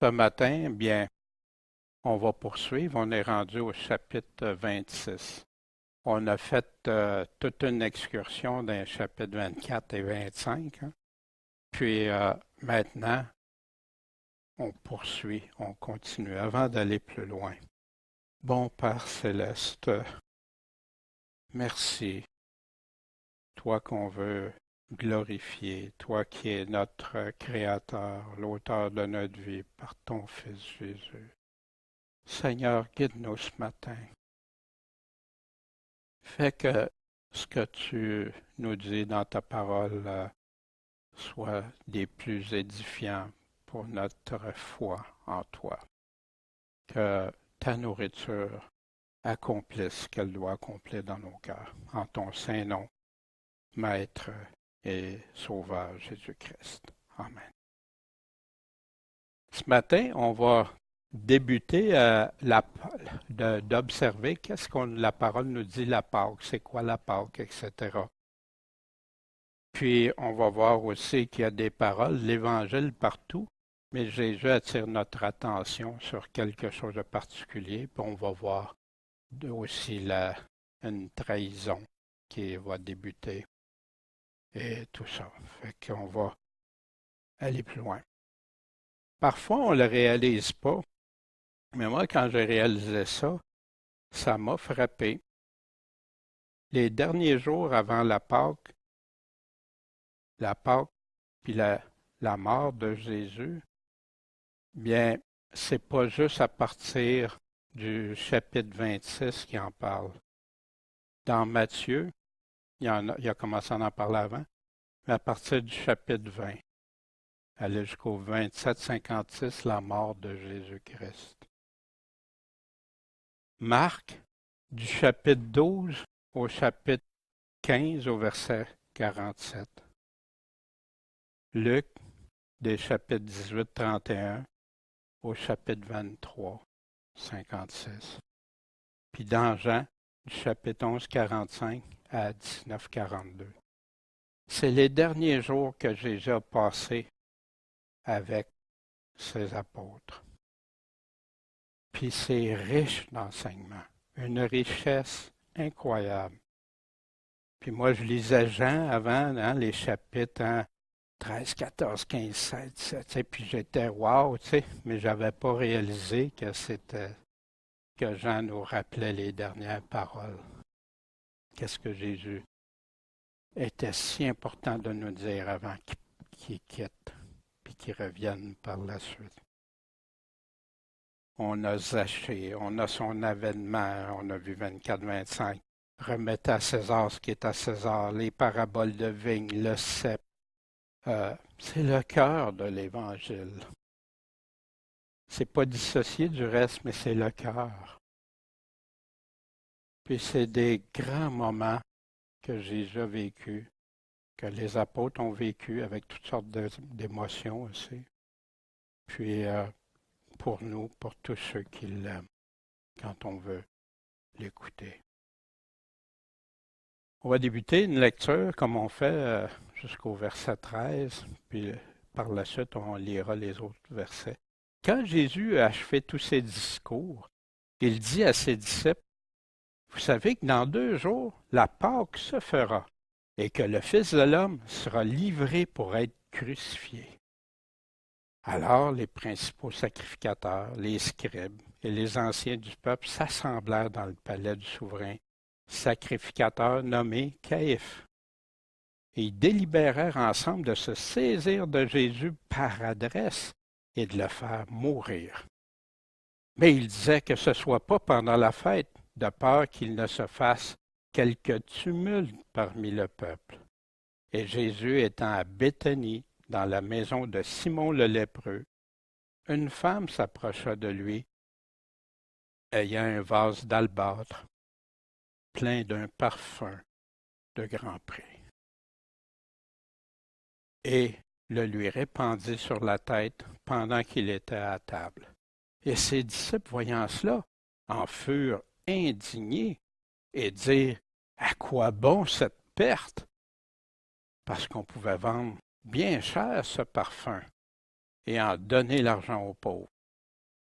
Ce matin, bien, on va poursuivre. On est rendu au chapitre 26. On a fait toute une excursion dans les chapitres 24 et 25. Hein. Puis maintenant, on poursuit, on continue avant d'aller plus loin. Bon Père céleste, merci, toi qu'on veut glorifier, toi qui es notre Créateur, l'auteur de notre vie, par ton Fils Jésus. Seigneur, guide-nous ce matin. Fais que ce que tu nous dis dans ta parole soit des plus édifiants pour notre foi en toi. Que ta nourriture accomplisse ce qu'elle doit accomplir dans nos cœurs. En ton saint nom, Maître et Sauveur Jésus-Christ. Amen. Ce matin, on va débuter d'observer qu'est-ce que la parole nous dit la Pâque, c'est quoi la Pâque, etc. Puis on va voir aussi qu'il y a des paroles, l'Évangile partout, mais Jésus attire notre attention sur quelque chose de particulier, puis on va voir aussi une trahison qui va débuter et tout ça. Fait qu'on va aller plus loin. Parfois, on ne le réalise pas, mais moi, quand j'ai réalisé ça, ça m'a frappé. Les derniers jours avant la Pâque, puis la mort de Jésus, bien, c'est pas juste à partir du chapitre 26 qui en parle. Dans Matthieu, il a commencé à en parler avant, mais à partir du chapitre 20, aller jusqu'au 27-56, la mort de Jésus-Christ. Marc, du chapitre 12 au chapitre 15 au verset 47. Luc, des chapitres 18-31 au chapitre 23, 56. Puis dans Jean, du chapitre 11, 45 à 19, 42. C'est les derniers jours que Jésus a passés avec ses apôtres. Puis c'est riche d'enseignements, une richesse incroyable. Puis moi, je lisais Jean avant, les chapitres 13, 14, 15, 16, 17, puis j'étais wow, mais je n'avais pas réalisé que c'était que Jean nous rappelait les dernières paroles. Qu'est-ce que Jésus était si important de nous dire avant qu'il quitte, puis qu'il revienne par la suite. On a Zachée, on a son avènement, on a vu 24-25. Remettez à César ce qui est à César, les paraboles de vigne, le cep. C'est le cœur de l'Évangile. C'est pas dissocié du reste, mais c'est le cœur. Puis c'est des grands moments que Jésus a vécu, que les apôtres ont vécu avec toutes sortes d'émotions aussi. Puis pour nous, pour tous ceux qui l'aiment, quand on veut l'écouter. On va débuter une lecture comme on fait jusqu'au verset 13, puis par la suite, on lira les autres versets. Quand Jésus a achevé tous ses discours, il dit à ses disciples, vous savez que dans 2 jours, la Pâque se fera et que le Fils de l'homme sera livré pour être crucifié. Alors les principaux sacrificateurs, les scribes et les anciens du peuple s'assemblèrent dans le palais du souverain sacrificateur nommé Caïphe. Et ils délibérèrent ensemble de se saisir de Jésus par adresse et de le faire mourir. Mais ils disaient que ce ne soit pas pendant la fête, de peur qu'il ne se fasse quelque tumulte parmi le peuple. Et Jésus étant à Béthanie, dans la maison de Simon le lépreux, une femme s'approcha de lui, ayant un vase d'albâtre plein d'un parfum de grand prix, et le lui répandit sur la tête pendant qu'il était à table. Et ses disciples, voyant cela, en furent indignés et dirent, à quoi bon cette perte? Parce qu'on pouvait vendre bien cher ce parfum et en donner l'argent aux pauvres.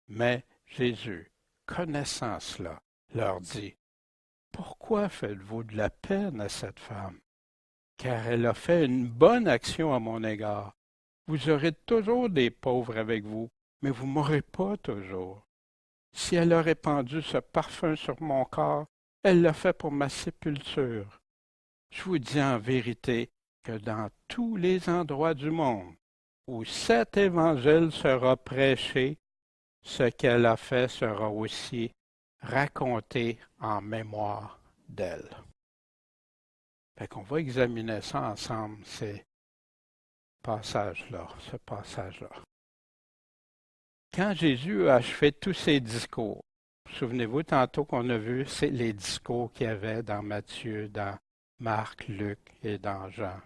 Mais Jésus, connaissant cela, leur dit, pourquoi faites-vous de la peine à cette femme? Car elle a fait une bonne action à mon égard. Vous aurez toujours des pauvres avec vous, mais vous m'aurez pas toujours. Si elle a répandu ce parfum sur mon corps, elle l'a fait pour ma sépulture. Je vous dis en vérité que dans tous les endroits du monde où cet évangile sera prêché, ce qu'elle a fait sera aussi raconté en mémoire d'elle. Fait qu'on va examiner ça ensemble, ce passage-là. Quand Jésus a achevé tous ses discours, souvenez-vous tantôt qu'on a vu c'est les discours qu'il y avait dans Matthieu, dans Marc, Luc et dans Jean.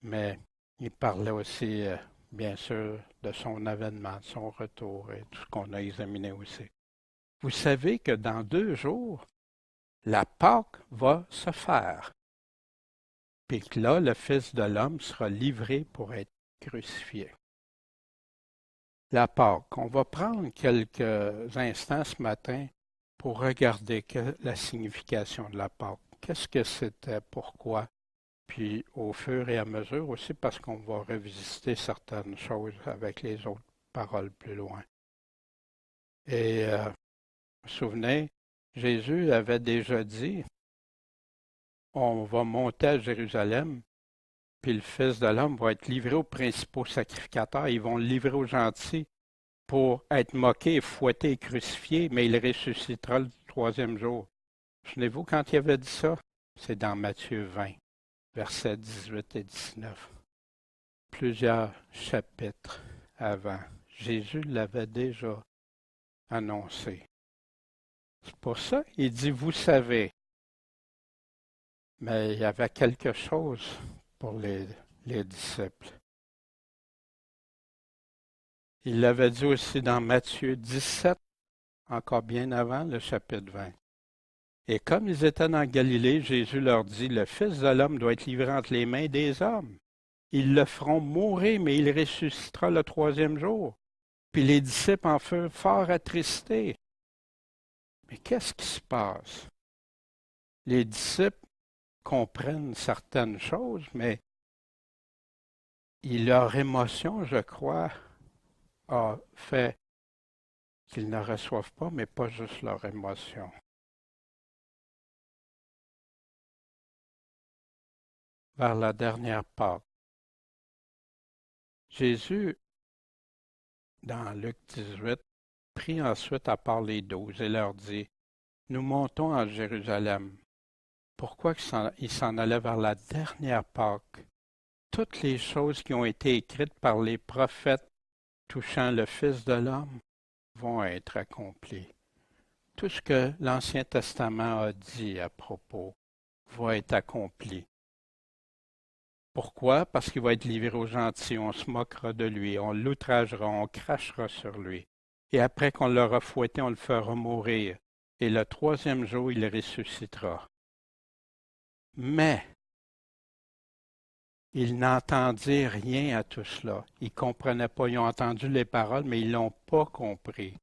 Mais il parlait aussi, bien sûr, de son avènement, de son retour et tout ce qu'on a examiné aussi. Vous savez que dans 2 jours, la Pâque va se faire. Puis que là, le Fils de l'homme sera livré pour être crucifié. La Pâque. On va prendre quelques instants ce matin pour regarder la signification de la Pâque. Qu'est-ce que c'était, pourquoi? Puis au fur et à mesure aussi, parce qu'on va revisiter certaines choses avec les autres paroles plus loin. Et vous vous souvenez, Jésus avait déjà dit, on va monter à Jérusalem, puis le Fils de l'homme va être livré aux principaux sacrificateurs, ils vont le livrer aux gentils pour être moqué, fouetté et crucifié, mais il ressuscitera le 3e jour. Souvenez-vous quand il avait dit ça? C'est dans Matthieu 20, versets 18 et 19. Plusieurs chapitres avant. Jésus l'avait déjà annoncé. C'est pour ça qu'il dit, vous savez. Mais il y avait quelque chose pour les disciples. Il l'avait dit aussi dans Matthieu 17, encore bien avant le chapitre 20. Et comme ils étaient en Galilée, Jésus leur dit, le Fils de l'homme doit être livré entre les mains des hommes. Ils le feront mourir, mais il ressuscitera le 3e jour. Puis les disciples en furent fort attristés. Mais qu'est-ce qui se passe? Les disciples comprennent certaines choses, mais leur émotion, je crois, a fait qu'ils ne reçoivent pas, mais pas juste leur émotion. Vers la dernière Pâque, Jésus, dans Luc 18, prit ensuite à part les 12 et leur dit, nous montons à Jérusalem. Pourquoi il s'en allait vers la dernière Pâque? Toutes les choses qui ont été écrites par les prophètes touchant le Fils de l'homme vont être accomplies. Tout ce que l'Ancien Testament a dit à propos va être accompli. Pourquoi? Parce qu'il va être livré aux gentils, on se moquera de lui, on l'outragera, on crachera sur lui. Et après qu'on l'aura fouetté, on le fera mourir. Et le 3e jour, il ressuscitera. Mais ils n'entendirent rien à tout cela. Ils ne comprenaient pas. Ils ont entendu les paroles, mais ils ne l'ont pas compris.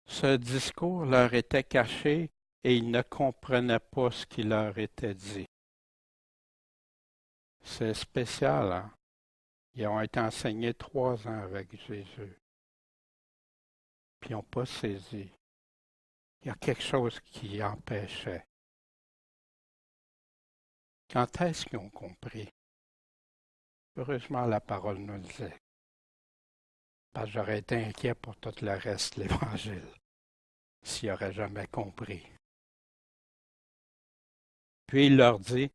Ce discours leur était caché et ils ne comprenaient pas ce qui leur était dit. C'est spécial, hein? Ils ont été enseignés 3 ans avec Jésus. Puis ils n'ont pas saisi. Il y a quelque chose qui empêchait. Quand est-ce qu'ils ont compris? Heureusement, la parole nous le dit. Parce que j'aurais été inquiet pour tout le reste de l'Évangile, s'ils n'auraient jamais compris. Puis il leur dit,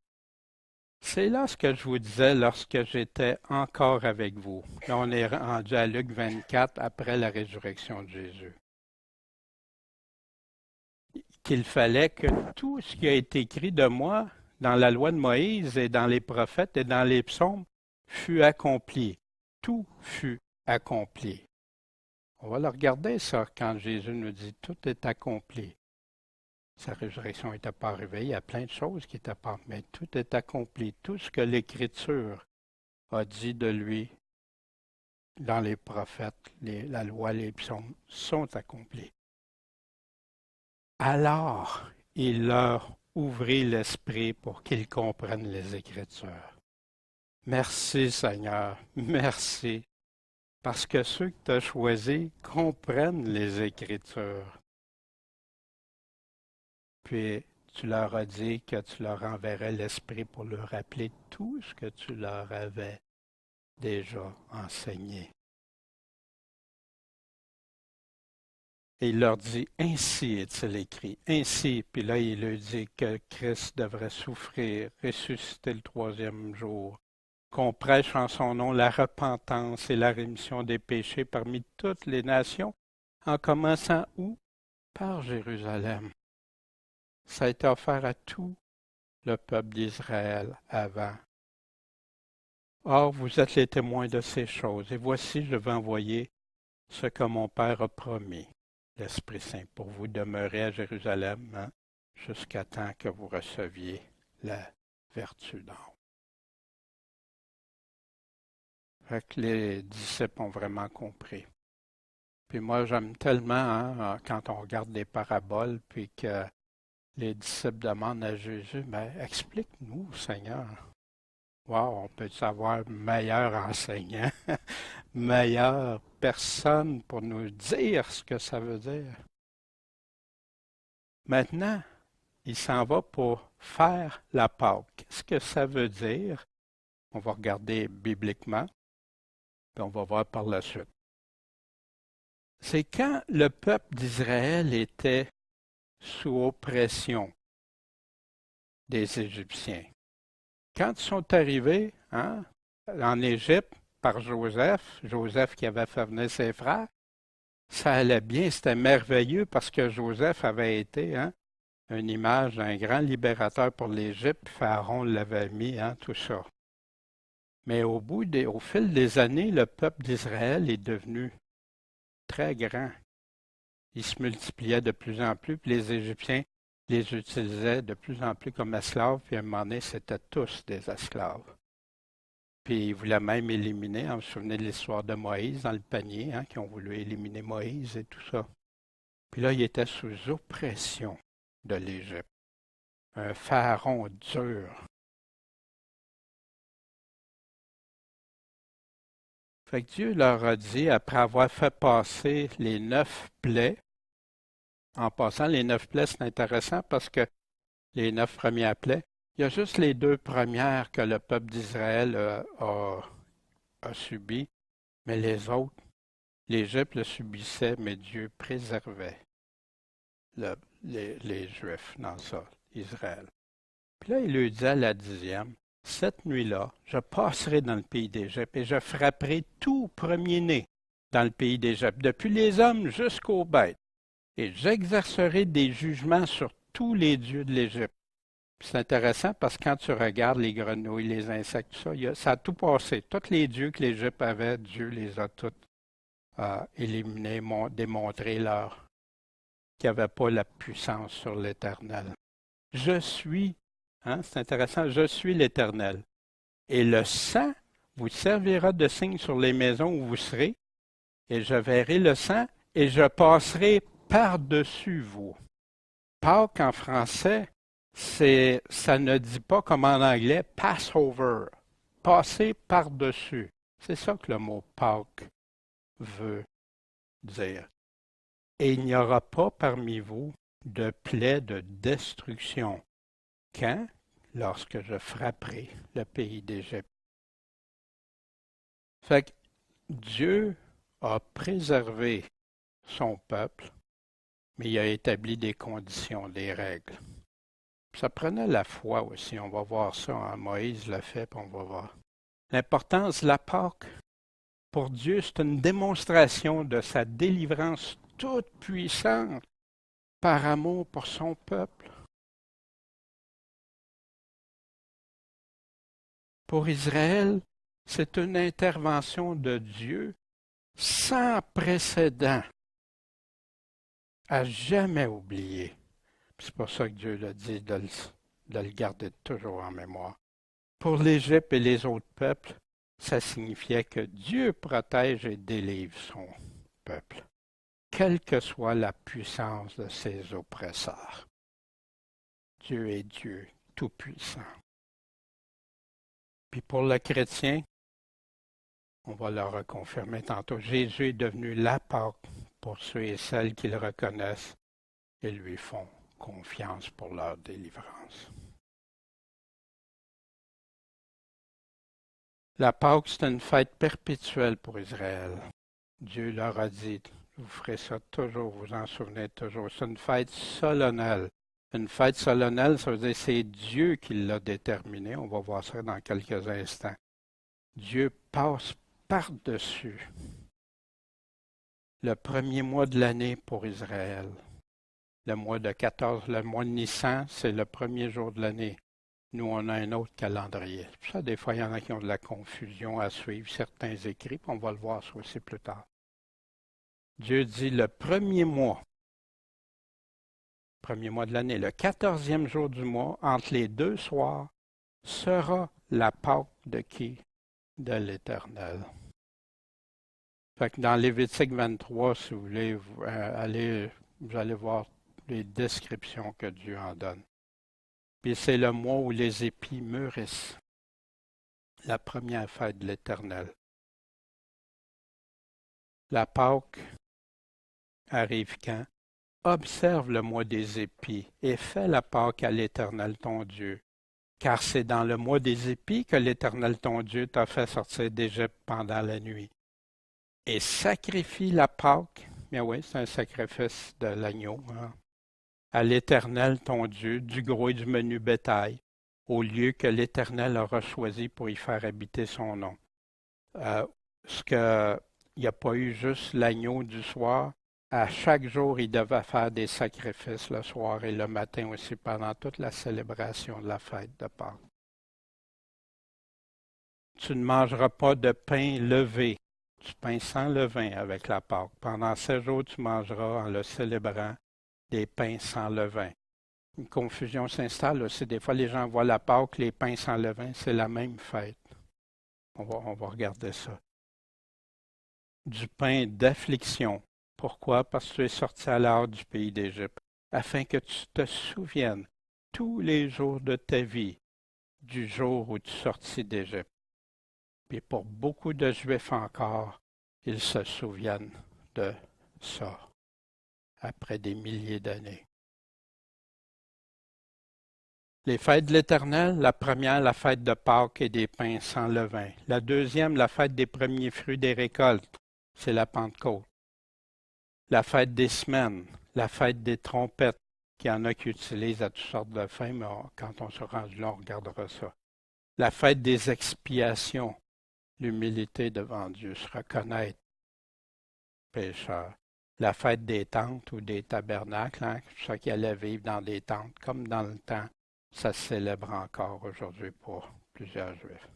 c'est là ce que je vous disais lorsque j'étais encore avec vous. Là, on est rendu à Luc 24 après la résurrection de Jésus. Qu'il fallait que tout ce qui a été écrit de moi dans la loi de Moïse et dans les prophètes et dans les psaumes fut accompli. Tout fut accompli. On va le regarder ça quand Jésus nous dit tout est accompli. Sa résurrection n'était pas arrivée, il y a plein de choses qui n'étaient pas, mais tout est accompli. Tout ce que l'Écriture a dit de lui dans les prophètes, la loi, les psaumes sont accomplis. Alors, il leur ouvrit l'esprit pour qu'ils comprennent les Écritures. Merci Seigneur, merci, parce que ceux que tu as choisis comprennent les Écritures. Puis tu leur as dit que tu leur enverrais l'Esprit pour leur rappeler tout ce que tu leur avais déjà enseigné. Et il leur dit, ainsi est-il écrit, ainsi, puis là il leur dit que Christ devrait souffrir, ressusciter le troisième jour, qu'on prêche en son nom la repentance et la rémission des péchés parmi toutes les nations, en commençant où? Par Jérusalem. Ça a été offert à tout le peuple d'Israël avant. Or, vous êtes les témoins de ces choses, et voici, je vais envoyer ce que mon Père a promis, l'Esprit Saint, pour vous demeurer à Jérusalem, hein, jusqu'à temps que vous receviez la vertu d'en haut. Fait que les disciples ont vraiment compris. Puis moi, j'aime tellement, hein, quand on regarde des paraboles, puis que les disciples demandent à Jésus, mais explique-nous, Seigneur. Wow, on peut savoir meilleur enseignant, meilleure personne pour nous dire ce que ça veut dire. Maintenant, il s'en va pour faire la Pâque. Qu'est-ce que ça veut dire? On va regarder bibliquement, puis on va voir par la suite. C'est quand le peuple d'Israël était sous oppression des Égyptiens. Quand ils sont arrivés en Égypte par Joseph, Joseph qui avait fait venir ses frères, ça allait bien, c'était merveilleux parce que Joseph avait été une image d'un grand libérateur pour l'Égypte, Pharaon l'avait mis, tout ça. Mais au fil des années, le peuple d'Israël est devenu très grand. Il se multipliait de plus en plus, puis les Égyptiens les utilisaient de plus en plus comme esclaves, puis à un moment donné, c'était tous des esclaves. Puis ils voulaient même éliminer, vous vous souvenez de l'histoire de Moïse dans le panier, qui ont voulu éliminer Moïse et tout ça. Puis là, il était sous oppression de l'Égypte. Un pharaon dur. Fait que Dieu leur a dit, après avoir fait passer les 9 plaies, en passant, les 9 plaies, c'est intéressant parce que les 9 premières plaies, il y a juste les 2 premières que le peuple d'Israël a subies, mais les autres, l'Égypte le subissait, mais Dieu préservait les Juifs dans ça, Israël. Puis là, il lui dit à la 10e, cette nuit-là, je passerai dans le pays d'Égypte et je frapperai tout premier-né dans le pays d'Égypte, depuis les hommes jusqu'aux bêtes. Et j'exercerai des jugements sur tous les dieux de l'Égypte. C'est intéressant parce que quand tu regardes les grenouilles, les insectes, tout ça, ça a tout passé. Tous les dieux que l'Égypte avait, Dieu les a tous éliminés, démontré qu'il n'y avait pas la puissance sur l'Éternel. Je suis, c'est intéressant, je suis l'Éternel. Et le sang vous servira de signe sur les maisons où vous serez, et je verrai le sang, et je passerai par-dessus vous. Pâques en français, ça ne dit pas comme en anglais Passover, passer par-dessus. C'est ça que le mot Pâques veut dire. Et il n'y aura pas parmi vous de plaie de destruction. Quand? Lorsque je frapperai le pays d'Égypte. Fait que Dieu a préservé son peuple, mais il a établi des conditions, des règles. Ça prenait la foi aussi, on va voir ça, Moïse l'a fait, puis on va voir. L'importance de la Pâque, pour Dieu, c'est une démonstration de sa délivrance toute puissante par amour pour son peuple. Pour Israël, c'est une intervention de Dieu sans précédent, à jamais oublier. C'est pour ça que Dieu l'a dit de le garder toujours en mémoire. Pour l'Égypte et les autres peuples, Ça signifiait que Dieu protège et délivre son peuple, quelle que soit la puissance de ses oppresseurs. Dieu est Dieu tout-puissant. Puis pour le chrétien, on va le reconfirmer tantôt, Jésus est devenu la Pâque pour ceux et celles qui le reconnaissent et lui font confiance pour leur délivrance. La Pâque, c'est une fête perpétuelle pour Israël. Dieu leur a dit, vous ferez ça toujours, vous en souvenez toujours. C'est une fête solennelle. Une fête solennelle, ça veut dire que c'est Dieu qui l'a déterminée. On va voir ça dans quelques instants. Dieu passe par-dessus le premier mois de l'année pour Israël. Le mois de 14, le mois de Nissan, c'est le premier jour de l'année. Nous, on a un autre calendrier. Ça, des fois, il y en a qui ont de la confusion à suivre certains écrits, puis on va le voir ça aussi plus tard. Dieu dit le premier mois de l'année, le 14e jour du mois, entre les deux soirs, sera la Pâque de qui? De l'Éternel. Fait que dans Lévitique 23, si vous voulez, vous allez voir les descriptions que Dieu en donne. Puis c'est le mois où les épis mûrissent, la première fête de l'Éternel. La Pâque arrive quand? Observe le mois des épis et fais la Pâque à l'Éternel ton Dieu, car c'est dans le mois des épis que l'Éternel ton Dieu t'a fait sortir d'Égypte pendant la nuit. Et sacrifie la Pâque, mais oui, c'est un sacrifice de l'agneau, hein, à l'Éternel ton Dieu, du gros et du menu bétail, au lieu que l'Éternel aura choisi pour y faire habiter son nom. Il n'y a pas eu juste l'agneau du soir. À chaque jour, il devait faire des sacrifices le soir et le matin aussi pendant toute la célébration de la fête de Pâques. Tu ne mangeras pas de pain levé, du pain sans levain avec la Pâque. Pendant 7 jours, tu mangeras en le célébrant des pains sans levain. Une confusion s'installe aussi. Des fois, les gens voient la Pâque, les pains sans levain, c'est la même fête. On va regarder ça. Du pain d'affliction. Pourquoi? Parce que tu es sorti à l'heure du pays d'Égypte, afin que tu te souviennes tous les jours de ta vie du jour où tu sortis d'Égypte. Puis pour beaucoup de Juifs encore, ils se souviennent de ça après des milliers d'années. Les fêtes de l'Éternel, la première, la fête de Pâques et des pains sans levain. La deuxième, la fête des premiers fruits des récoltes, c'est la Pentecôte. La fête des semaines, la fête des trompettes, qu'il y en a qui utilisent à toutes sortes de fins, mais quand on se rend là, on regardera ça. La fête des expiations, l'humilité devant Dieu, se reconnaître pécheur. La fête des tentes ou des tabernacles, hein, ceux qui allaient vivre dans des tentes, comme dans le temps, ça se célèbre encore aujourd'hui pour plusieurs Juifs.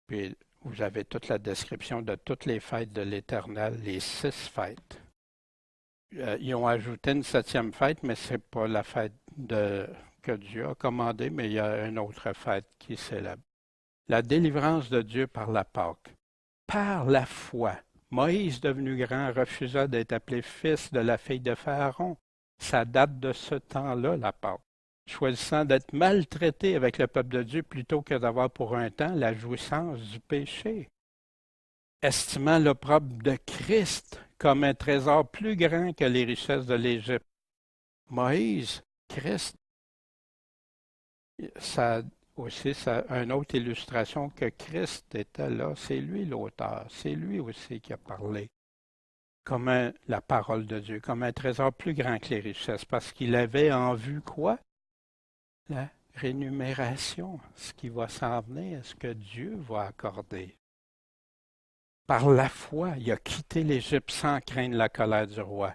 Puis vous avez toute la description de toutes les fêtes de l'Éternel, les 6 fêtes. Ils ont ajouté une 7e fête, mais ce n'est pas la fête que Dieu a commandée, mais il y a une autre fête qui célèbre. La délivrance de Dieu par la Pâque. Par la foi. Moïse, devenu grand, refusa d'être appelé fils de la fille de Pharaon. Ça date de ce temps-là, la Pâque. Choisissant d'être maltraité avec le peuple de Dieu plutôt que d'avoir pour un temps la jouissance du péché. Estimant l'opprobre de Christ comme un trésor plus grand que les richesses de l'Égypte. Moïse, Christ, ça aussi, une autre illustration que Christ était là, c'est lui l'auteur, c'est lui aussi qui a parlé comme la parole de Dieu, comme un trésor plus grand que les richesses, parce qu'il avait en vue quoi? La rémunération, ce qui va s'en venir, ce que Dieu va accorder. Par la foi, il a quitté l'Égypte sans craindre la colère du roi.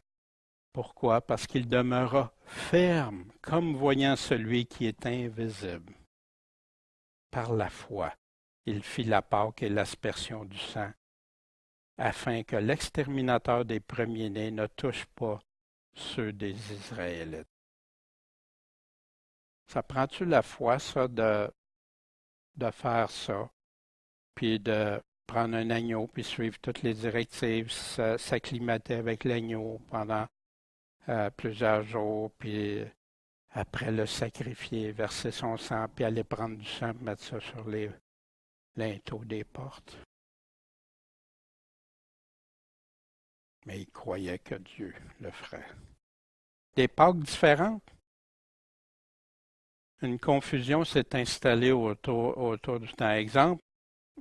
Pourquoi? Parce qu'il demeura ferme, comme voyant celui qui est invisible. Par la foi, il fit la Pâque et l'aspersion du sang, afin que l'exterminateur des premiers-nés ne touche pas ceux des Israélites. Ça prend-tu la foi, ça, de faire ça? puis de prendre un agneau, puis suivre toutes les directives, s'acclimater avec l'agneau pendant plusieurs jours, puis après le sacrifier, verser son sang, puis aller prendre du sang, mettre ça sur les linteaux des portes. Mais il croyait que Dieu le ferait. Des Pâques différentes. Une confusion s'est installée autour du temps. Exemple,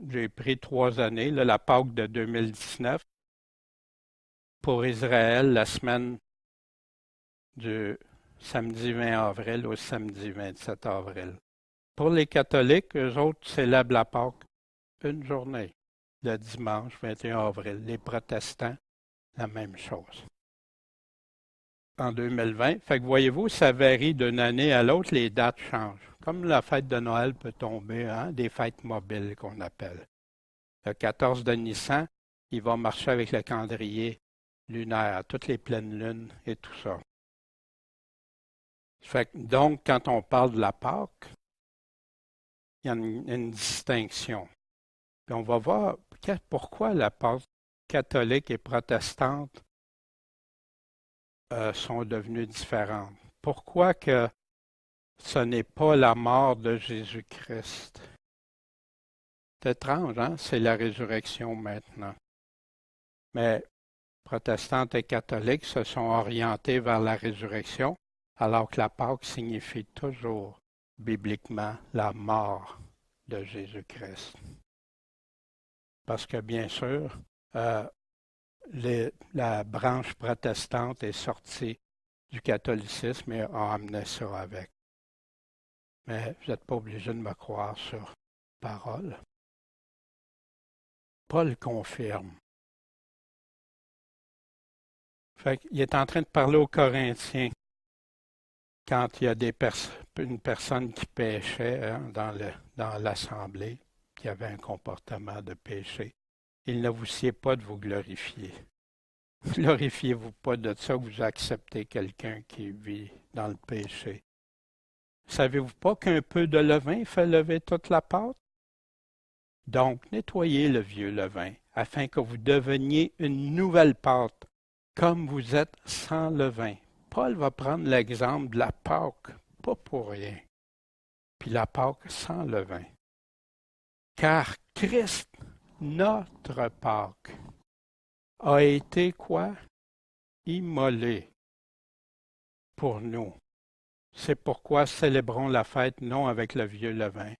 j'ai pris 3 années, là, la Pâque de 2019. Pour Israël, la semaine du samedi 20 avril au samedi 27 avril. Pour les catholiques, eux autres célèbrent la Pâque une journée, le dimanche 21 avril. Les protestants, la même chose. En 2020, fait que voyez-vous, ça varie d'une année à l'autre, les dates changent. Comme la fête de Noël peut tomber, hein, des fêtes mobiles qu'on appelle. Le 14 de Nissan, il va marcher avec le calendrier lunaire, toutes les pleines lunes et tout ça. Fait que, donc, quand on parle de la Pâque, il y a une distinction. Puis on va voir pourquoi la Pâque catholique et protestante sont devenues différentes. Pourquoi que ce n'est pas la mort de Jésus-Christ? C'est étrange, hein? C'est la résurrection maintenant. Mais protestantes et catholiques se sont orientés vers la résurrection, alors que la Pâque signifie toujours, bibliquement, la mort de Jésus-Christ. Parce que, bien sûr, la branche protestante est sortie du catholicisme et a amené ça avec. Mais vous n'êtes pas obligé de me croire sur parole. Paul confirme. Fait qu'il est en train de parler aux Corinthiens quand il y a une personne qui péchait hein, dans l'assemblée, qui avait un comportement de péché. Il ne vous sied pas de vous glorifier. Glorifiez-vous pas de ça que vous acceptez quelqu'un qui vit dans le péché. Savez-vous pas qu'un peu de levain fait lever toute la pâte? Donc, nettoyez le vieux levain, afin que vous deveniez une nouvelle pâte, comme vous êtes sans levain. Paul va prendre l'exemple de la Pâque, pas pour rien, puis la Pâque sans levain. Car Christ, notre Pâque, a été quoi? Immolé pour nous. C'est pourquoi célébrons la fête non avec le vieux levain,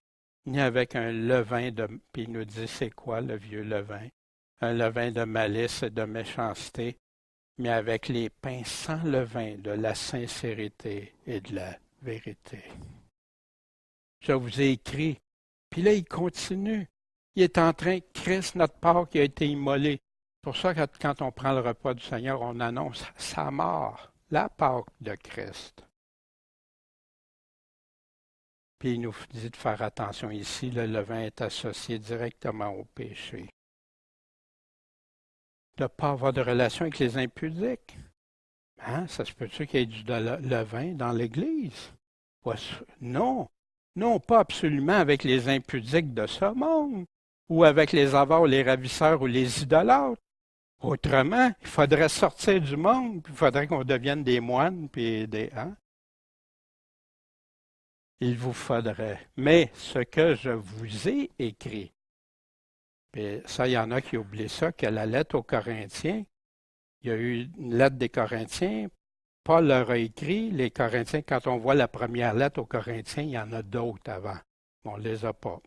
ni avec un levain de... Puis il nous dit c'est quoi le vieux levain? Un levain de malice et de méchanceté, mais avec les pains sans levain de la sincérité et de la vérité. Je vous ai écrit. Puis là, il continue. Il est en train, Christ, notre Pâque, a été immolé. C'est pour ça que quand on prend le repas du Seigneur, on annonce sa mort, la Pâque de Christ. Puis il nous dit de faire attention ici, le levain est associé directement au péché. De ne pas avoir de relation avec les impudiques. Hein? Ça se peut-tu qu'il y ait du levain dans l'Église? Non. Non, pas absolument avec les impudiques de ce monde, ou avec les avares, les ravisseurs ou les idolâtres. Autrement, il faudrait sortir du monde, puis il faudrait qu'on devienne des moines, puis des... Hein? Il vous faudrait. Mais ce que je vous ai écrit, puis ça, il y en a qui oublient ça, que la lettre aux Corinthiens, il y a eu une lettre des Corinthiens, Paul leur a écrit, les Corinthiens, quand on voit la première lettre aux Corinthiens, il y en a d'autres avant. On ne les a pas.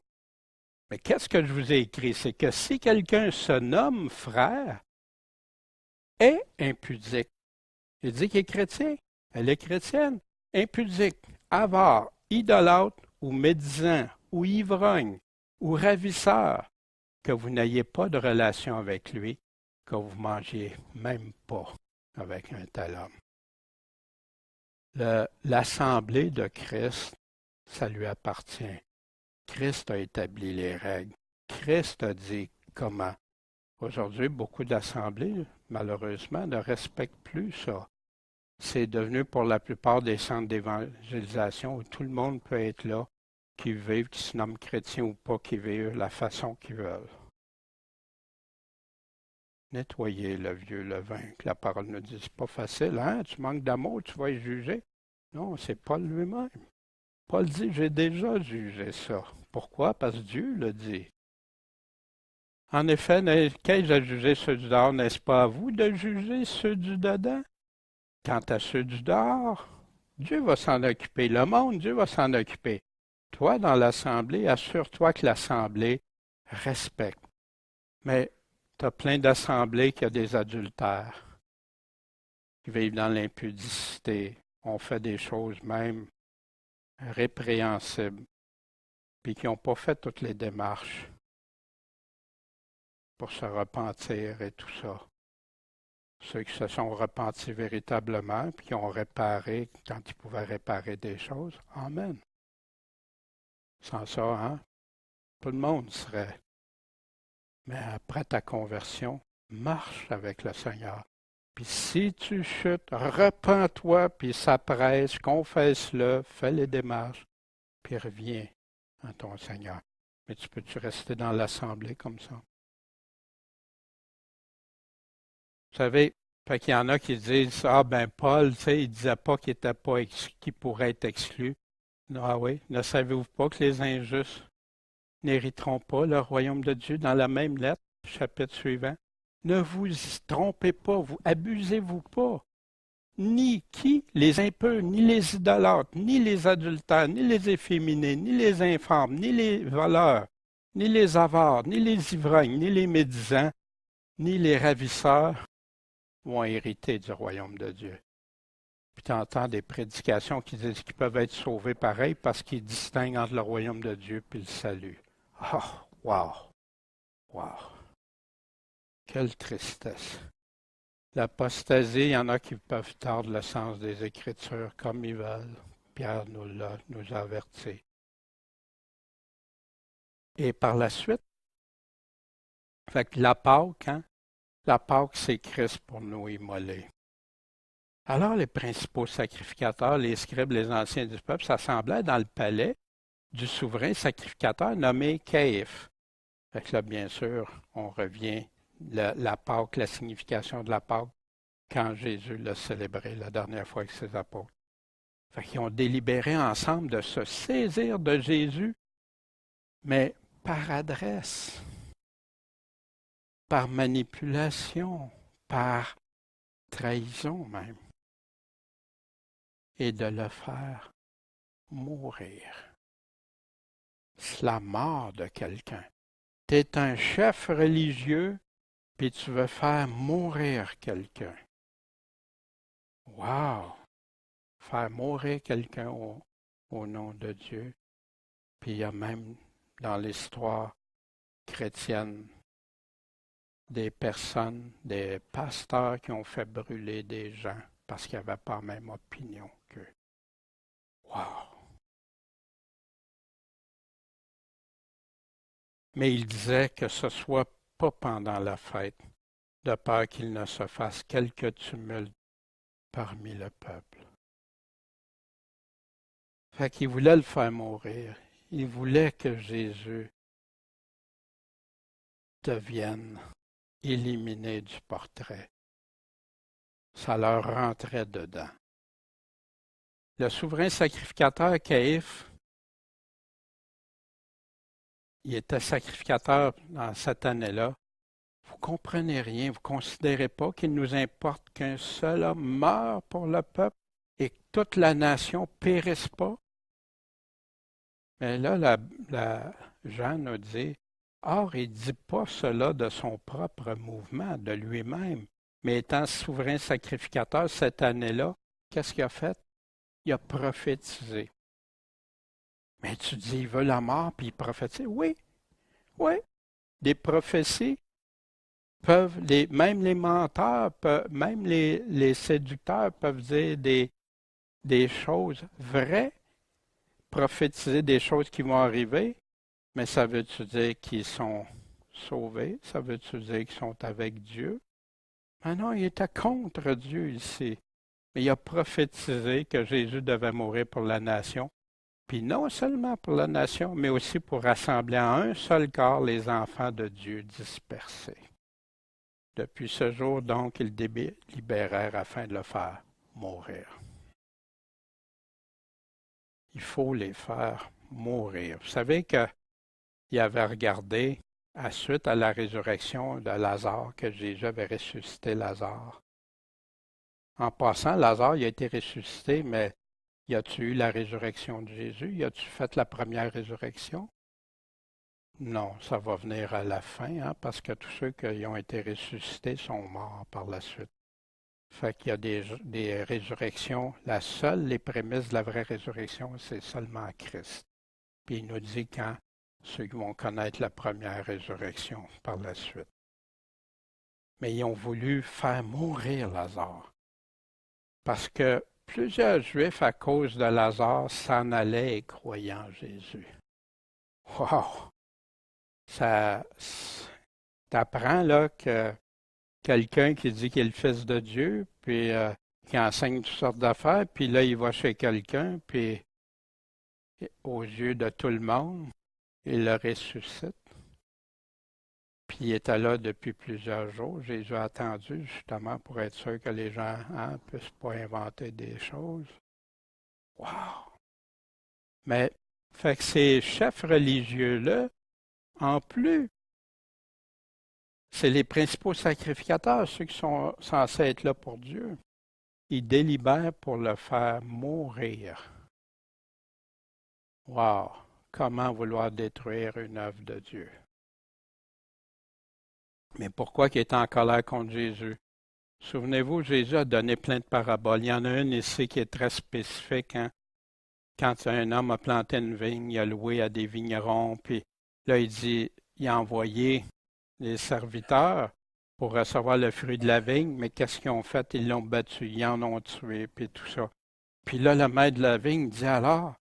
Mais qu'est-ce que je vous ai écrit? C'est que si quelqu'un se nomme frère, est impudique. Il dit qu'il est chrétien, elle est chrétienne, impudique, avare, idolâtre ou médisant ou ivrogne ou ravisseur, que vous n'ayez pas de relation avec lui, que vous ne mangiez même pas avec un tel homme. L'assemblée de Christ, ça lui appartient. Christ a établi les règles. Christ a dit comment. Aujourd'hui, beaucoup d'assemblées, malheureusement, ne respectent plus ça. C'est devenu pour la plupart des centres d'évangélisation où tout le monde peut être là, qui vivent, qui se nomment chrétiens ou pas, qui vivent la façon qu'ils veulent. Nettoyer le vieux levain, que la parole nous dit, c'est pas facile, hein? Tu manques d'amour, tu vas y juger. Non, c'est Paul lui-même. Paul dit, j'ai déjà jugé ça. Pourquoi? Parce que Dieu le dit. En effet, qu'ai-je à juger ceux du dehors? N'est-ce pas à vous de juger ceux du dedans? Quant à ceux du dehors, Dieu va s'en occuper. Le monde, Dieu va s'en occuper. Toi, dans l'Assemblée, assure-toi que l'Assemblée respecte. Mais tu as plein d'assemblées qui ont des adultères, qui vivent dans l'impudicité, ont fait des choses même répréhensibles, puis qui n'ont pas fait toutes les démarches pour se repentir et tout ça. Ceux qui se sont repentis véritablement, puis qui ont réparé quand ils pouvaient réparer des choses. Amen. Sans ça, hein, tout le monde serait. Mais après ta conversion, marche avec le Seigneur. Puis si tu chutes, repens-toi, puis s'appresse, confesse-le, fais les démarches, puis reviens à ton Seigneur. Mais tu peux-tu rester dans l'assemblée comme ça? Vous savez, fait qu'il y en a qui disent, ah ben Paul, tu sais, il disait pas qu'il était pas qu'il pourrait être exclu. Ah oui, ne savez-vous pas que les injustes n'hériteront pas le royaume de Dieu dans la même lettre, chapitre suivant? Ne vous y trompez pas, vous abusez-vous pas. Ni qui? Les impurs, ni les idolâtres, ni les adultères, ni les efféminés, ni les infâmes, ni les voleurs, ni les avares, ni les ivrognes, ni les médisants, ni les ravisseurs vont hériter du royaume de Dieu. Puis tu entends des prédications qui disent qu'ils peuvent être sauvés pareil parce qu'ils distinguent entre le royaume de Dieu et le salut. Oh, wow! Wow! Quelle tristesse! L'apostasie, il y en a qui peuvent tordre le sens des Écritures comme ils veulent. Pierre nous avertit. Et par la suite, fait que la Pâque, hein? La Pâque, c'est Christ pour nous immoler. Alors les principaux sacrificateurs, les scribes, les anciens du peuple, s'assemblaient dans le palais du souverain sacrificateur nommé Caïphe. Fait que là, bien sûr, on revient la Pâque, la signification de la Pâque, quand Jésus l'a célébré la dernière fois avec ses apôtres. Fait qu'ils ont délibéré ensemble de se saisir de Jésus, mais par adresse, par manipulation, par trahison même, et de le faire mourir. C'est la mort de quelqu'un. Tu es un chef religieux, puis tu veux faire mourir quelqu'un. Wow! Faire mourir quelqu'un au nom de Dieu. Puis il y a même dans l'histoire chrétienne des personnes, des pasteurs qui ont fait brûler des gens parce qu'ils n'avaient pas la même opinion qu'eux. Wow! Mais il disait que ce soit pas pendant la fête, de peur qu'il ne se fasse quelque tumulte parmi le peuple. Fait qu'il voulait le faire mourir. Il voulait que Jésus devienne éliminé du portrait. Ça leur rentrait dedans. Le souverain sacrificateur Caïphe, il était sacrificateur dans cette année-là. Vous comprenez rien, vous ne considérez pas qu'il nous importe qu'un seul homme meure pour le peuple et que toute la nation périsse pas? Mais là, Jean nous dit, or, il ne dit pas cela de son propre mouvement, de lui-même, mais étant souverain sacrificateur cette année-là, qu'est-ce qu'il a fait? Il a prophétisé. Mais tu dis, il veut la mort, puis il prophétise. Oui, oui. Des prophéties peuvent, même les menteurs, même les séducteurs peuvent dire des choses vraies, prophétiser des choses qui vont arriver, mais ça veut-tu dire qu'ils sont sauvés? Ça veut-tu dire qu'ils sont avec Dieu? Mais non, il était contre Dieu ici. Mais il a prophétisé que Jésus devait mourir pour la nation. Puis non seulement pour la nation, mais aussi pour rassembler en un seul corps les enfants de Dieu dispersés. Depuis ce jour, donc, ils délibérèrent afin de le faire mourir. Il faut les faire mourir. Vous savez qu'il avait regardé, à suite à la résurrection de Lazare, que Jésus avait ressuscité Lazare. En passant, Lazare, il a été ressuscité, mais y a-tu eu la résurrection de Jésus? Y a-tu fait la première résurrection? Non, ça va venir à la fin, hein, parce que tous ceux qui ont été ressuscités sont morts par la suite. Fait qu'il y a des résurrections. Les prémices de la vraie résurrection, c'est seulement Christ. Puis il nous dit quand ceux qui vont connaître la première résurrection par la suite. Mais ils ont voulu faire mourir Lazare. Parce que plusieurs Juifs, à cause de Lazare, s'en allaient et croyaient en Jésus. Wow! Ça t'apprend là que quelqu'un qui dit qu'il est le Fils de Dieu, puis qui enseigne toutes sortes d'affaires, puis là, il va chez quelqu'un, puis aux yeux de tout le monde, il le ressuscite. Puis il était là depuis plusieurs jours. Jésus a attendu justement pour être sûr que les gens ne puissent pas inventer des choses. Wow! Mais, fait que ces chefs religieux-là, en plus, c'est les principaux sacrificateurs, ceux qui sont censés être là pour Dieu. Ils délibèrent pour le faire mourir. Wow! Comment vouloir détruire une œuvre de Dieu? Mais pourquoi il est en colère contre Jésus? Souvenez-vous, Jésus a donné plein de paraboles. Il y en a une ici qui est très spécifique. Hein? Quand un homme a planté une vigne, il a loué à des vignerons, puis là, il dit, il a envoyé les serviteurs pour recevoir le fruit de la vigne, mais qu'est-ce qu'ils ont fait? Ils l'ont battu, ils en ont tué, puis tout ça. Puis là, le maître de la vigne dit alors,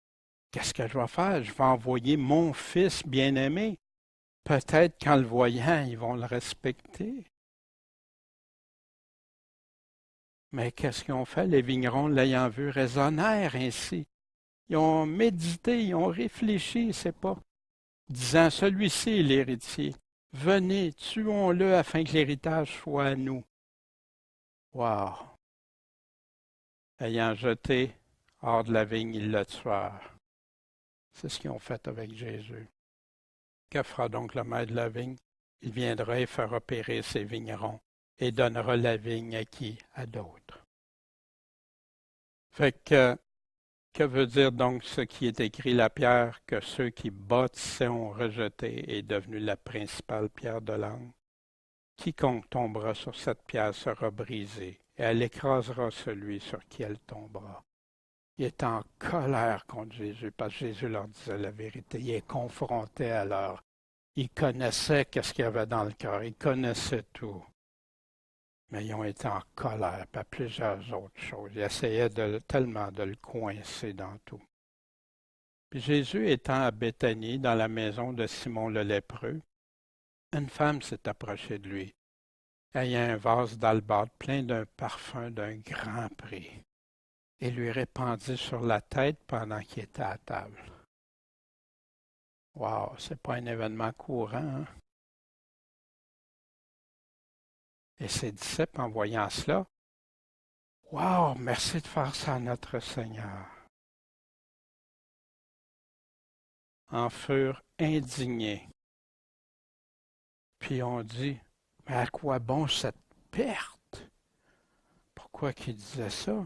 qu'est-ce que je vais faire? Je vais envoyer mon fils bien-aimé. Peut-être qu'en le voyant, ils vont le respecter. Mais qu'est-ce qu'ils ont fait? Les vignerons, l'ayant vu, raisonnèrent ainsi. Ils ont médité, ils ont réfléchi, c'est pas, disant, celui-ci est l'héritier. Venez, tuons-le afin que l'héritage soit à nous. Wow! Ayant jeté hors de la vigne, ils le tuèrent. C'est ce qu'ils ont fait avec Jésus. Que fera donc le maître de la vigne? Il viendra et fera périr ses vignerons et donnera la vigne à qui? À d'autres. Fait que veut dire donc ce qui est écrit, la pierre que ceux qui bâtissaient ont rejetée est devenue la principale pierre de l'angle? Quiconque tombera sur cette pierre sera brisé, et elle écrasera celui sur qui elle tombera. Il est en colère contre Jésus, parce que Jésus leur disait la vérité. Il est confronté à leur. Il connaissait qu'est-ce qu'il y avait dans le cœur. Il connaissait tout. Mais ils ont été en colère par plusieurs autres choses. Ils essayaient tellement de le coincer dans tout. Puis Jésus étant à Béthanie, dans la maison de Simon le lépreux, une femme s'est approchée de lui, ayant un vase d'albâtre plein d'un parfum d'un grand prix, et lui répandit sur la tête pendant qu'il était à table. Wow, c'est pas un événement courant, hein? Et ses disciples, en voyant cela, wow, merci de faire ça à notre Seigneur, en furent indignés. Puis on dit, mais à quoi bon cette perte? Pourquoi qu'il disait ça?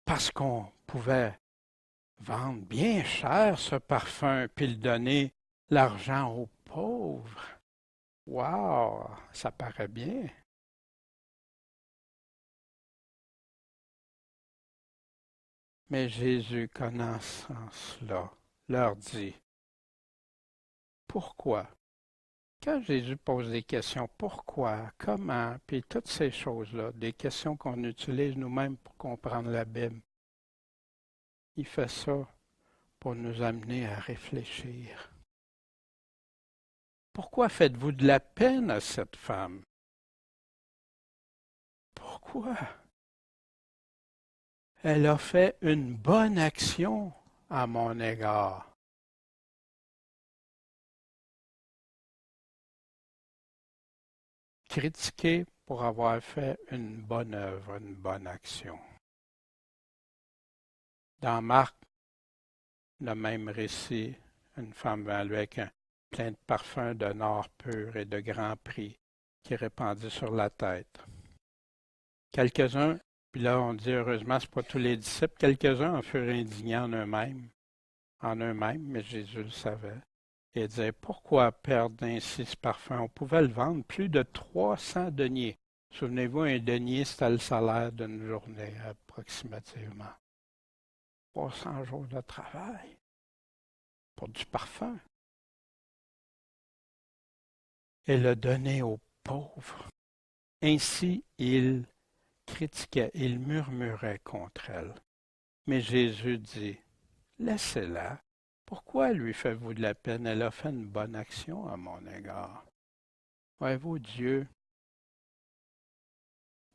Parce qu'on pouvait vendre bien cher ce parfum, puis le donner l'argent aux pauvres. Wow, ça paraît bien. Mais Jésus, connaissant cela, leur dit, pourquoi? Quand Jésus pose des questions, pourquoi, comment, puis toutes ces choses-là, des questions qu'on utilise nous-mêmes pour comprendre la Bible, il fait ça pour nous amener à réfléchir. Pourquoi faites-vous de la peine à cette femme? Pourquoi? Elle a fait une bonne action à mon égard. Critiquée pour avoir fait une bonne œuvre, une bonne action. Dans Marc, le même récit, une femme vint lui avec plein de parfums de nard pur et de grand prix qui répandit sur la tête. Quelques-uns, puis là on dit heureusement, ce pas tous les disciples, quelques-uns en furent indignés en eux-mêmes, mais Jésus le savait. Et disait, pourquoi perdre ainsi ce parfum? On pouvait le vendre plus de 300 deniers. Souvenez-vous, un denier, c'était le salaire d'une journée approximativement. 300 jours de travail pour du parfum. Et le donner aux pauvres. Ainsi, il critiquait, il murmurait contre elle. Mais Jésus dit, laissez-la. Pourquoi lui faites-vous de la peine? Elle a fait une bonne action à mon égard. Voyez-vous, Dieu,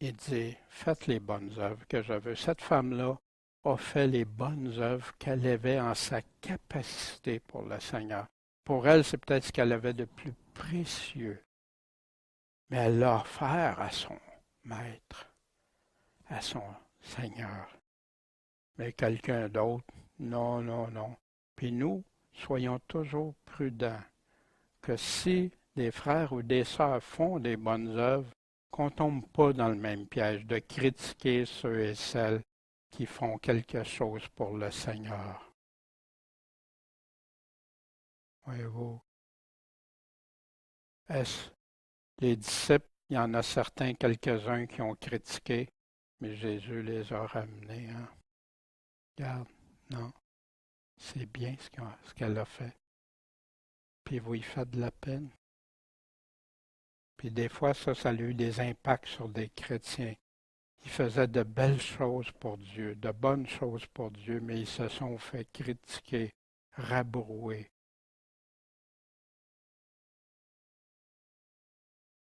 il dit, faites les bonnes œuvres que je veux. Cette femme-là a fait les bonnes œuvres qu'elle avait en sa capacité pour le Seigneur. Pour elle, c'est peut-être ce qu'elle avait de plus précieux. Mais elle l'a offert à son maître, à son Seigneur. Mais quelqu'un d'autre, non, non, non. Puis nous, soyons toujours prudents que si des frères ou des sœurs font des bonnes œuvres, qu'on ne tombe pas dans le même piège de critiquer ceux et celles qui font quelque chose pour le Seigneur. Voyez-vous, est-ce les disciples, il y en a certains, quelques-uns qui ont critiqué, mais Jésus les a ramenés. Hein? Regarde, non, c'est bien ce qu'elle a fait. Puis vous y faites de la peine. Puis des fois, ça a eu des impacts sur des chrétiens. Ils faisaient de belles choses pour Dieu, de bonnes choses pour Dieu, mais ils se sont fait critiquer, rabrouer.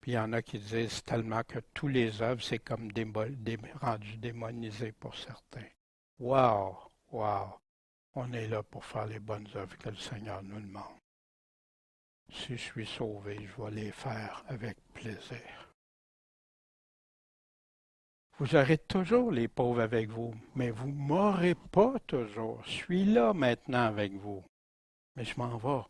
Puis il y en a qui disent tellement que tous les œuvres, c'est comme rendus démonisés pour certains. Wow, wow! On est là pour faire les bonnes œuvres que le Seigneur nous demande. Si je suis sauvé, je vais les faire avec plaisir. Vous aurez toujours les pauvres avec vous, mais vous ne m'aurez pas toujours. Je suis là maintenant avec vous, mais je m'en vais.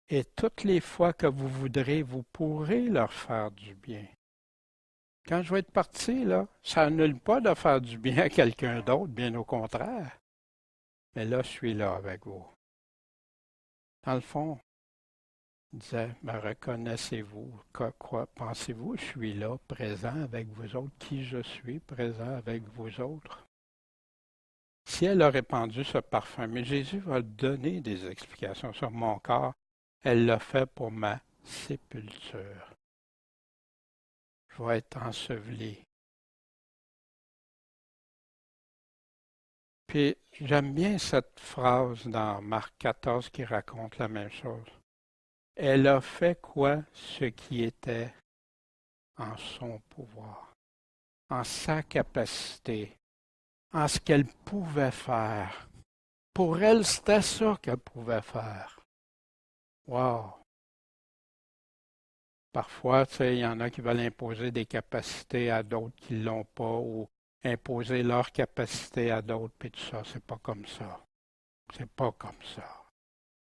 Et toutes les fois que vous voudrez, vous pourrez leur faire du bien. Quand je vais être parti, là, ça annule pas de faire du bien à quelqu'un d'autre, bien au contraire. Mais là, je suis là avec vous. Dans le fond, il disait, me reconnaissez-vous? Quoi pensez-vous? Je suis là, présent avec vous autres. Qui je suis, présent avec vous autres? Si elle a répandu ce parfum, mais Jésus va donner des explications sur mon corps, elle l'a fait pour ma sépulture. Je vais être enseveli. Puis j'aime bien cette phrase dans Marc 14 qui raconte la même chose. Elle a fait quoi? Ce qui était en son pouvoir, en sa capacité, en ce qu'elle pouvait faire. Pour elle, c'était ça qu'elle pouvait faire. Wow! Parfois, tu sais, il y en a qui veulent imposer des capacités à d'autres qui ne l'ont pas ou imposer leur capacité à d'autres, puis tout ça, c'est pas comme ça. C'est pas comme ça.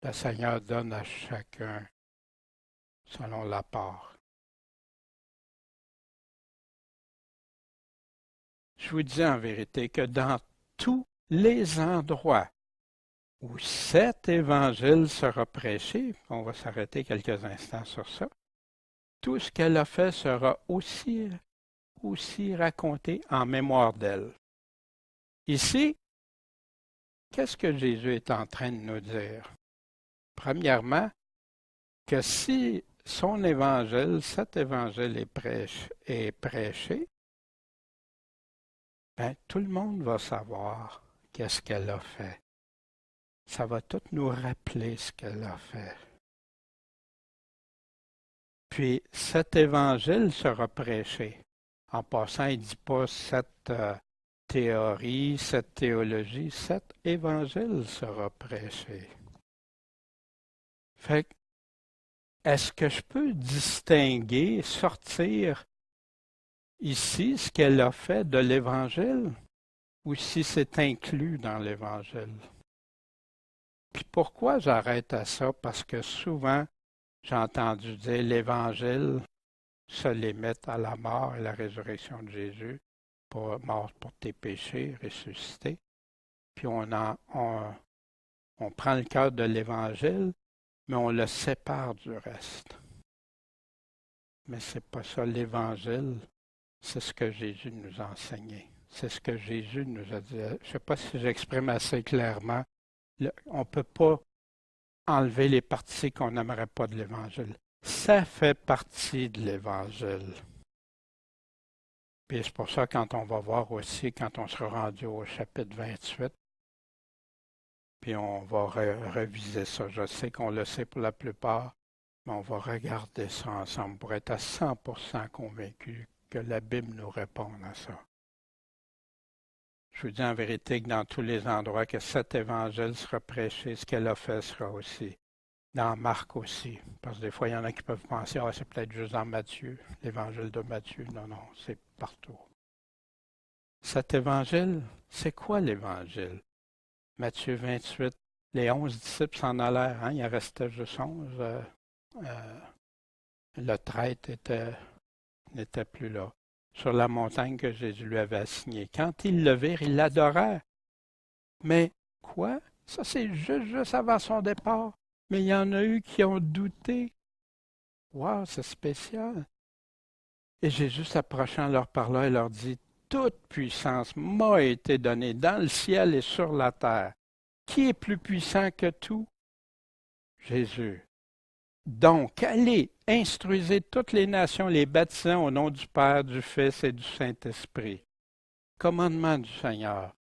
Le Seigneur donne à chacun selon la part. Je vous dis en vérité que dans tous les endroits où cet évangile sera prêché, on va s'arrêter quelques instants sur ça, tout ce qu'elle a fait sera aussi raconté en mémoire d'elle. Ici, qu'est-ce que Jésus est en train de nous dire? Premièrement, que si son évangile, cet évangile est prêché, ben, tout le monde va savoir qu'est-ce qu'elle a fait. Ça va tout nous rappeler ce qu'elle a fait. Puis cet évangile sera prêché. En passant, il ne dit pas cette théorie, cette théologie, cet évangile sera prêché. Fait que, est-ce que je peux distinguer, sortir ici ce qu'elle a fait de l'Évangile ou si c'est inclus dans l'Évangile? Puis pourquoi j'arrête à ça? Parce que souvent, j'ai entendu dire l'Évangile se limite à la mort et la résurrection de Jésus, mort pour tes péchés, ressuscité. Puis on prend le cœur de l'Évangile, mais on le sépare du reste. Mais c'est pas ça l'Évangile. C'est ce que Jésus nous a enseigné. C'est ce que Jésus nous a dit. Je ne sais pas si j'exprime assez clairement. On ne peut pas enlever les parties qu'on n'aimerait pas de l'Évangile. Ça fait partie de l'Évangile. Puis c'est pour ça quand on va voir aussi, quand on sera rendu au chapitre 28, puis on va reviser ça. Je sais qu'on le sait pour la plupart, mais on va regarder ça ensemble pour être à 100% convaincu que la Bible nous réponde à ça. Je vous dis en vérité que dans tous les endroits que cet évangile sera prêché, ce qu'elle a fait sera aussi. Dans Marc aussi, parce que des fois, il y en a qui peuvent penser, ah, c'est peut-être juste dans Matthieu, l'évangile de Matthieu. Non, non, c'est partout. Cet évangile, c'est quoi l'évangile? Matthieu 28, les 11 disciples s'en allèrent, hein? Il en restait juste 11. Le traître n'était plus là, sur la montagne que Jésus lui avait assignée. Quand ils le virent, ils l'adorèrent. Mais quoi? Ça, c'est juste avant son départ. Mais il y en a eu qui ont douté. Wow, c'est spécial. Et Jésus s'approchant leur parla et leur dit, toute puissance m'a été donnée dans le ciel et sur la terre. Qui est plus puissant que tout? Jésus. Donc, allez, instruisez toutes les nations, les baptisant au nom du Père, du Fils et du Saint-Esprit. Commandement du Seigneur.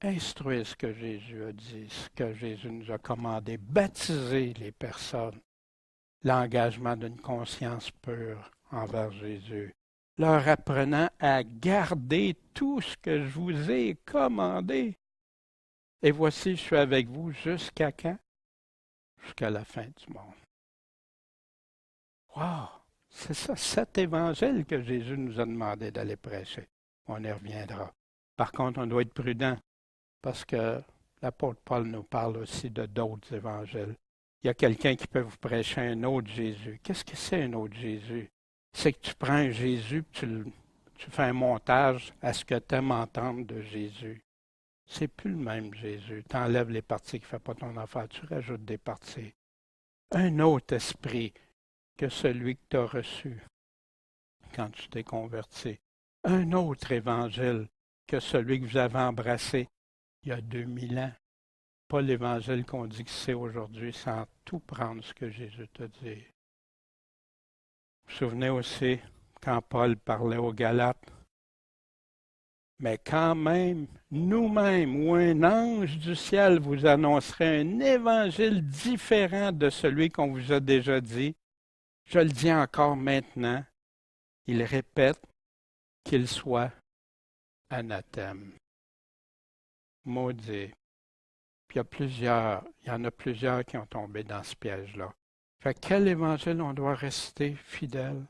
Instruire ce que Jésus a dit, ce que Jésus nous a commandé, baptiser les personnes, l'engagement d'une conscience pure envers Jésus, leur apprenant à garder tout ce que je vous ai commandé. Et voici, je suis avec vous jusqu'à quand? Jusqu'à la fin du monde. Wow! C'est ça, cet évangile que Jésus nous a demandé d'aller prêcher. On y reviendra. Par contre, on doit être prudent parce que l'apôtre Paul nous parle aussi de d'autres évangiles. Il y a quelqu'un qui peut vous prêcher un autre Jésus. Qu'est-ce que c'est un autre Jésus? C'est que tu prends un Jésus et tu fais un montage à ce que tu aimes entendre de Jésus. C'est plus le même Jésus. Tu enlèves les parties qui ne font pas ton affaire, tu rajoutes des parties. Un autre esprit que celui que tu as reçu quand tu t'es converti. Un autre évangile que celui que vous avez embrassé il y a 2000 ans. Pas l'évangile qu'on dit que c'est aujourd'hui, sans tout prendre ce que Jésus t'a dit. Vous vous souvenez aussi quand Paul parlait aux Galates? Mais quand même, nous-mêmes ou un ange du ciel vous annoncerait un évangile différent de celui qu'on vous a déjà dit, je le dis encore maintenant, il répète qu'il soit anathème, maudit. Puis il y en a plusieurs qui ont tombé dans ce piège-là. Fait quel évangile on doit rester fidèle?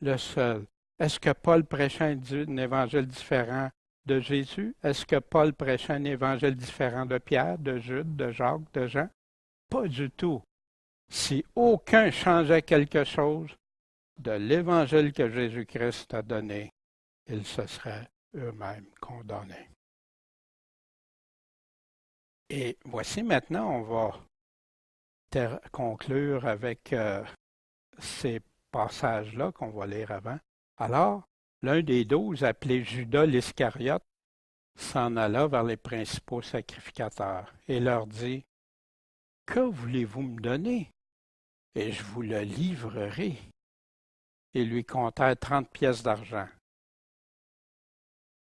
Le seul. Est-ce que Paul prêchait un évangile différent de Jésus? Est-ce que Paul prêchait un évangile différent de Pierre, de Jude, de Jacques, de Jean? Pas du tout. Si aucun changeait quelque chose de l'évangile que Jésus-Christ a donné, ils se seraient eux-mêmes condamnés. Et voici maintenant, on va conclure avec ces passages-là qu'on va lire avant. Alors, l'un des 12, appelé Judas l'Iscariote, s'en alla vers les principaux sacrificateurs et leur dit, « Que voulez-vous me donner? Et je vous le livrerai. » Et lui comptèrent 30 pièces d'argent.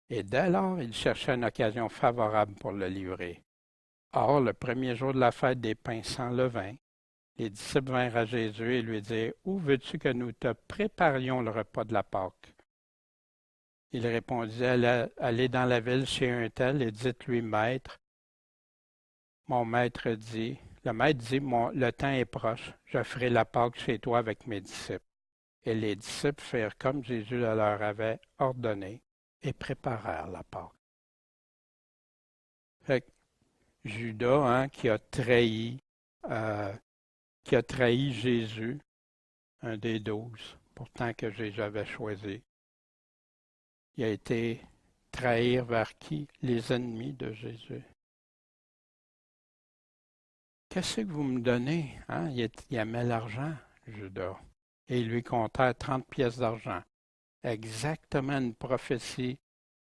Et dès lors, il cherchait une occasion favorable pour le livrer. Or, le premier jour de la fête des pains sans levain, les disciples vinrent à Jésus et lui dirent, « Où veux-tu que nous te préparions le repas de la Pâque? » Il répondit, allez dans la ville chez un tel et dites-lui, Maître. Mon maître dit, le maître dit, le temps est proche, je ferai la Pâque chez toi avec mes disciples. Et les disciples firent comme Jésus le leur avait ordonné et préparèrent la Pâque. Fait que Judas, hein, euh, qui a trahi Jésus, un des 12, pourtant que Jésus avait choisi. Il a été trahir vers qui? Les ennemis de Jésus. Qu'est-ce que vous me donnez? Hein? Il aimait l'argent, Judas. Et il lui comptait 30 pièces d'argent. Exactement une prophétie,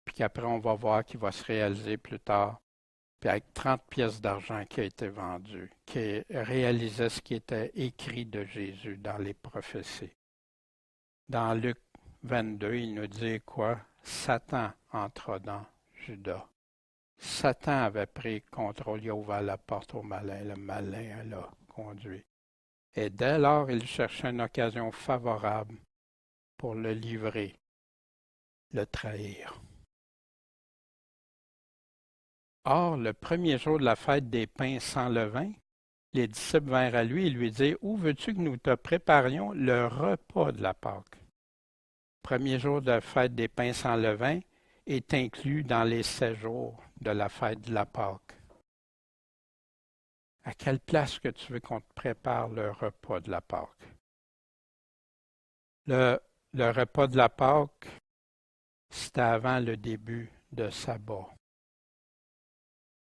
puis qu'après on va voir qu'il va se réaliser plus tard. Puis avec 30 pièces d'argent qui a été vendu, qui réalisait ce qui était écrit de Jésus dans les prophéties. Dans Luc 22, il nous dit quoi? Satan entra dans Judas. Satan avait pris contrôle, il a ouvert la porte au malin, le malin l'a conduit. Et dès lors, il cherchait une occasion favorable pour le livrer, le trahir. Or, le premier jour de la fête des pains sans levain, les disciples vinrent à lui et lui dirent, où veux-tu que nous te préparions le repas de la Pâque? Premier jour de la fête des pains sans levain est inclus dans les 7 jours de la fête de la Pâque. À quelle place que tu veux qu'on te prépare le repas de la Pâque? Le repas de la Pâque, c'était avant le début de sabbat.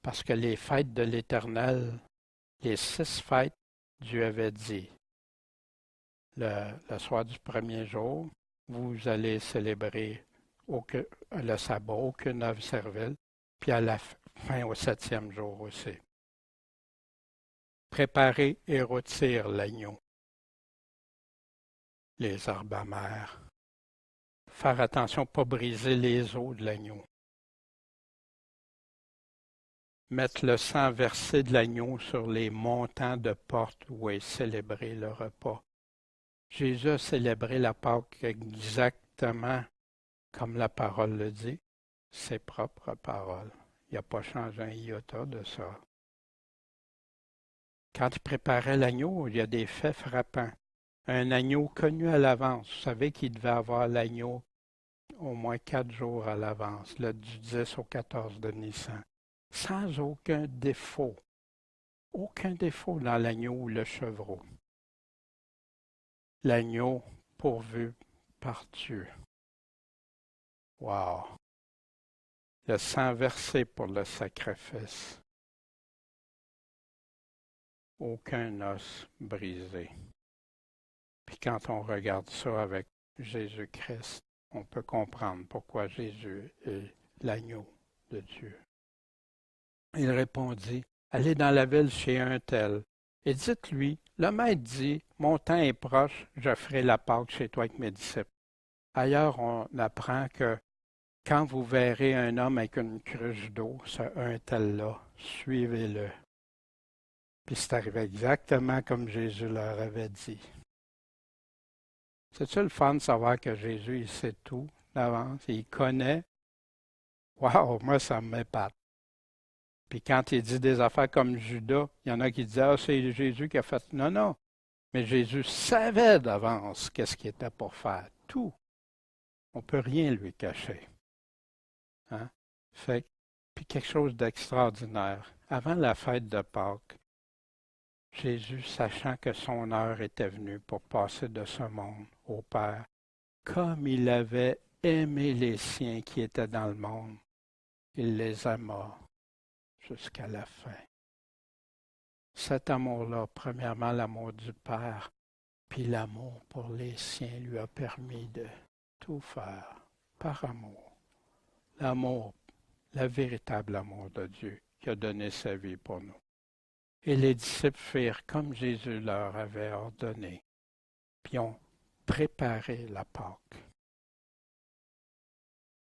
Parce que les fêtes de l'Éternel, les 6 fêtes, Dieu avait dit, le soir du premier jour, vous allez célébrer le sabbat, aucune œuvre servile, puis à la fin au 7e jour aussi. Préparer et rôtir l'agneau, les herbes amères. Faire attention, pas briser les os de l'agneau. Mettre le sang versé de l'agneau sur les montants de porte où est célébré le repas. Jésus a célébré la Pâque exactement comme la parole le dit, ses propres paroles. Il n'a pas changé un iota de ça. Quand il préparait l'agneau, il y a des faits frappants. Un agneau connu à l'avance. Vous savez qu'il devait avoir l'agneau au moins 4 jours à l'avance, du 10 au 14 de Nissan, sans aucun défaut. Aucun défaut dans l'agneau ou le chevreau. L'agneau pourvu par Dieu. Wow! Le sang versé pour le sacrifice. Aucun os brisé. Puis quand on regarde ça avec Jésus-Christ, on peut comprendre pourquoi Jésus est l'agneau de Dieu. Il répondit, allez dans la ville chez un tel, et dites-lui, le maître dit, mon temps est proche, je ferai la Pâque chez toi avec mes disciples. Ailleurs, on apprend que quand vous verrez un homme avec une cruche d'eau, ce un tel-là, suivez-le. Puis c'est arrivé exactement comme Jésus leur avait dit. C'est-tu le fun de savoir que Jésus, il sait tout d'avance, il connaît? Wow, moi, ça m'épate. Puis quand il dit des affaires comme Judas, il y en a qui disent, ah, c'est Jésus qui a fait. Non, non. Mais Jésus savait d'avance qu'est-ce qu'il était pour faire. Tout. On ne peut rien lui cacher. Hein? Puis quelque chose d'extraordinaire. Avant la fête de Pâques, Jésus, sachant que son heure était venue pour passer de ce monde au Père, comme il avait aimé les siens qui étaient dans le monde, il les aima jusqu'à la fin. Cet amour-là, premièrement l'amour du Père, puis l'amour pour les siens lui a permis de tout faire par amour. L'amour, le véritable amour de Dieu qui a donné sa vie pour nous. Et les disciples firent comme Jésus leur avait ordonné, puis ont préparé la Pâque.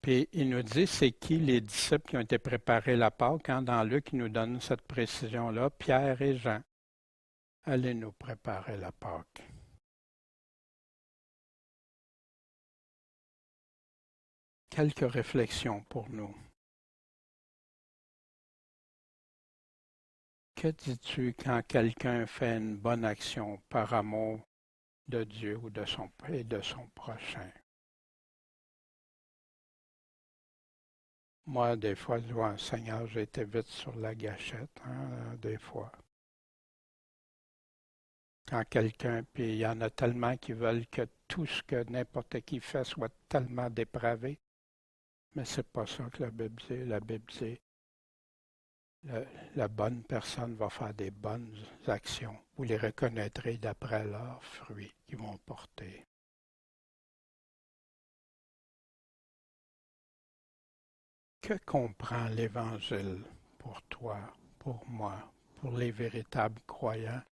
Puis il nous dit, c'est qui les disciples qui ont été préparés la Pâque? Hein? Dans Luc, il nous donne cette précision-là, Pierre et Jean. Allez nous préparer la Pâque. quelques réflexions pour nous. Que dis-tu quand quelqu'un fait une bonne action par amour de Dieu ou de son prochain? Moi, des fois, je vois un Seigneur, j'ai été vite sur la gâchette, hein, des fois. Quand quelqu'un, puis il y en a tellement qui veulent que tout ce que n'importe qui fait soit tellement dépravé, mais c'est pas ça que la Bible dit. La Bible dit, la bonne personne va faire des bonnes actions. Vous les reconnaîtrez d'après leurs fruits qu'ils vont porter. Que comprend l'Évangile pour toi, pour moi, pour les véritables croyants?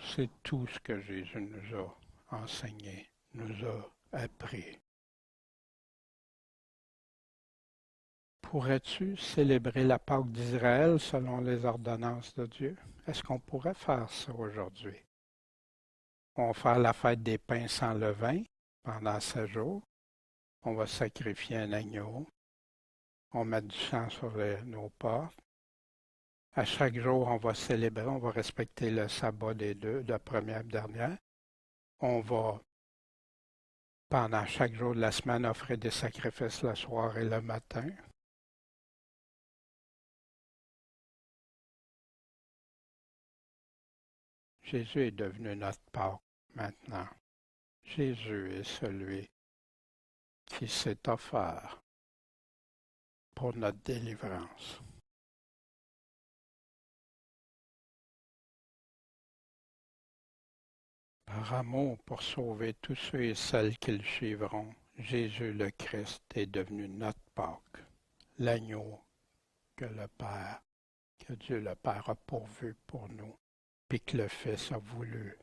C'est tout ce que Jésus nous a enseigné, nous a appris. Pourrais-tu célébrer la Pâque d'Israël selon les ordonnances de Dieu? Est-ce qu'on pourrait faire ça aujourd'hui? On va faire la fête des pains sans levain pendant 7 jours. On va sacrifier un agneau. On met du sang sur nos portes. À chaque jour, on va célébrer, on va respecter le sabbat des deux, de première et dernière. On va, pendant chaque jour de la semaine, offrir des sacrifices le soir et le matin. Jésus est devenu notre Pâque maintenant. Jésus est celui qui s'est offert pour notre délivrance. Par amour pour sauver tous ceux et celles qui le suivront, Jésus le Christ est devenu notre Pâque, l'agneau que le Père, que Dieu le Père a pourvu pour nous, puis que le Fils a voulu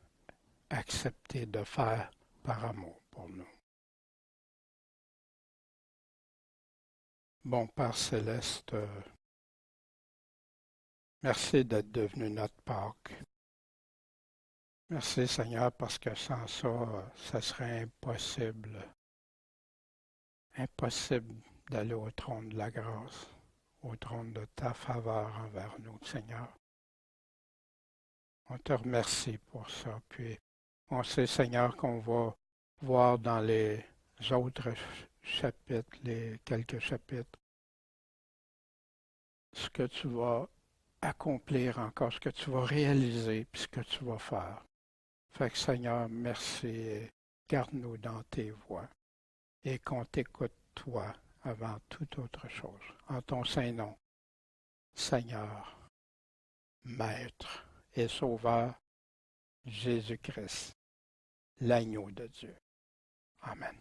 accepter de faire par amour pour nous. Bon Père céleste, merci d'être devenu notre Pâque. Merci Seigneur parce que sans ça, ça serait impossible d'aller au trône de la grâce, au trône de ta faveur envers nous, Seigneur. On te remercie pour ça. Puis on sait, Seigneur, qu'on va voir dans les autres chapitres, les quelques chapitres, ce que tu vas accomplir encore, ce que tu vas réaliser, puis ce que tu vas faire. Fait que Seigneur, merci et garde-nous dans tes voies et qu'on t'écoute toi avant toute autre chose. En ton saint nom, Seigneur, Maître et Sauveur, Jésus-Christ, l'agneau de Dieu. Amen.